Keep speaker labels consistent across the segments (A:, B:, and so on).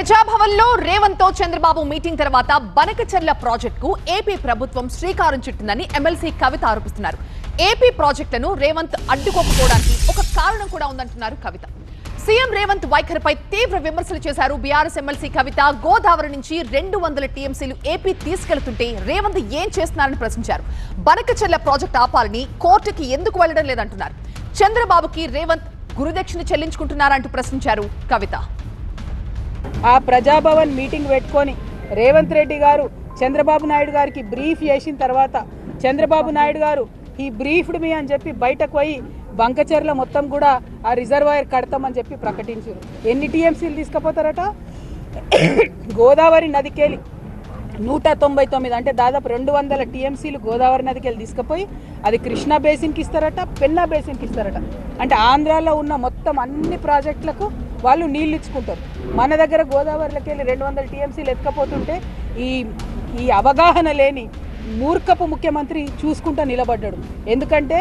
A: ప్రజాభవన్లో రేవంత్ తో చంద్రబాబు మీటింగ్ తర్వాత బనకచెర్ల ప్రాజెక్టుకు ఏపీ ప్రభుత్వం శ్రీకారం చుట్టిందని ఎమ్మెల్సీ కవిత ఆరోపిస్తున్నారు. ఏపీ ప్రాజెక్టులను రేవంత్ అడ్డుకోకపోవడానికి ఒక కారణం కూడా ఉందంటున్నారు కవిత. సీఎం రేవంత్ వైఖరిపై తీవ్ర విమర్శలు చేశారు బీఆర్ఎస్ ఎమ్మెల్సీ కవిత. గోదావరి నుంచి 200 టీఎంసీలు ఏపీ తీసుకెళ్తుంటే రేవంత్ ఏం చేస్తున్నారని ప్రశ్నించారు. బనకచెర్ల ప్రాజెక్టు ఆపాలని కోర్టుకి ఎందుకు వెళ్లడం లేదంటున్నారు. చంద్రబాబుకి రేవంత్ గురుదక్షిణ చెల్లించుకుంటున్నారంటూ ప్రశ్నించారు కవిత.
B: ఆ ప్రజాభవన్ మీటింగ్ పెట్టుకొని రేవంత్ రెడ్డి గారు చంద్రబాబు నాయుడు గారికి బ్రీఫ్ చేసిన తర్వాత చంద్రబాబు నాయుడు గారు ఈ బ్రీఫ్డ్ మీ అని చెప్పి బయటకు పోయి బంకచెర్ల మొత్తం కూడా ఆ రిజర్వాయర్ కడతామని చెప్పి ప్రకటించారు. ఎన్ని టీఎంసీలు తీసుకుపోతారట? గోదావరి నదికెళ్ళి 199 అంటే దాదాపు 200 టీఎంసీలు గోదావరి నదికెళ్ళి తీసుకుపోయి అది కృష్ణా బేసిన్కి ఇస్తారట, పెన్నా బేసిన్కి ఇస్తారట. అంటే ఆంధ్రాలో ఉన్న మొత్తం అన్ని ప్రాజెక్టులకు వాళ్ళు నీళ్ళు ఇచ్చుకుంటారు. మన దగ్గర గోదావరిలోకి వెళ్ళి 200 టీఎంసీలు ఎత్తుకపోతుంటే ఈ అవగాహన లేని మూర్ఖపు ముఖ్యమంత్రి చూసుకుంటూ నిలబడ్డాడు. ఎందుకంటే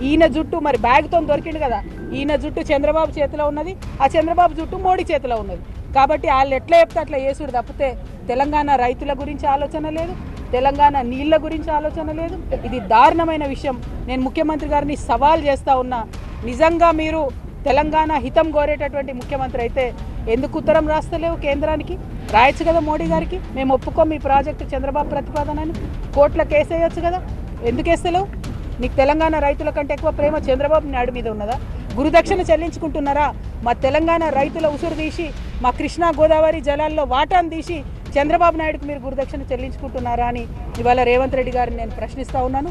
B: ఈయన జుట్టు మరి బ్యాగ్తో దొరికిండు కదా, ఈయన జుట్టు చంద్రబాబు చేతిలో ఉన్నది, ఆ చంద్రబాబు జుట్టు మోడీ చేతిలో ఉన్నది. కాబట్టి వాళ్ళు ఎట్లా చెప్తే అట్లా చేసుడు తప్పితే తెలంగాణ రైతుల గురించి ఆలోచన లేదు, తెలంగాణ నీళ్ళ గురించి ఆలోచన లేదు. ఇది దారుణమైన విషయం. నేను ముఖ్యమంత్రి గారిని సవాల్ చేస్తూ ఉన్నా, నిజంగా మీరు తెలంగాణ హితం కోరేటటువంటి ముఖ్యమంత్రి అయితే ఎందుకు ఉత్తరం రాస్తలేవు కేంద్రానికి? రాయొచ్చు కదా మోడీ గారికి, మేము ఒప్పుకోం మీ ప్రాజెక్టు చంద్రబాబు ప్రతిపాదనని, కోర్టులో కేసు వేయొచ్చు కదా, ఎందుకు వేస్తలేవు? నీకు తెలంగాణ రైతుల కంటే ఎక్కువ ప్రేమ చంద్రబాబు నాయుడు మీద ఉన్నదా? గురుదక్షిణ చెల్లించుకుంటున్నారా? మా తెలంగాణ రైతుల ఉసురు తీసి మా కృష్ణా గోదావరి జలాల్లో వాటాను తీసి చంద్రబాబు నాయుడుకి మీరు గురుదక్షిణ చెల్లించుకుంటున్నారా అని ఇవాళ రేవంత్ రెడ్డి గారిని నేను ప్రశ్నిస్తూ ఉన్నాను.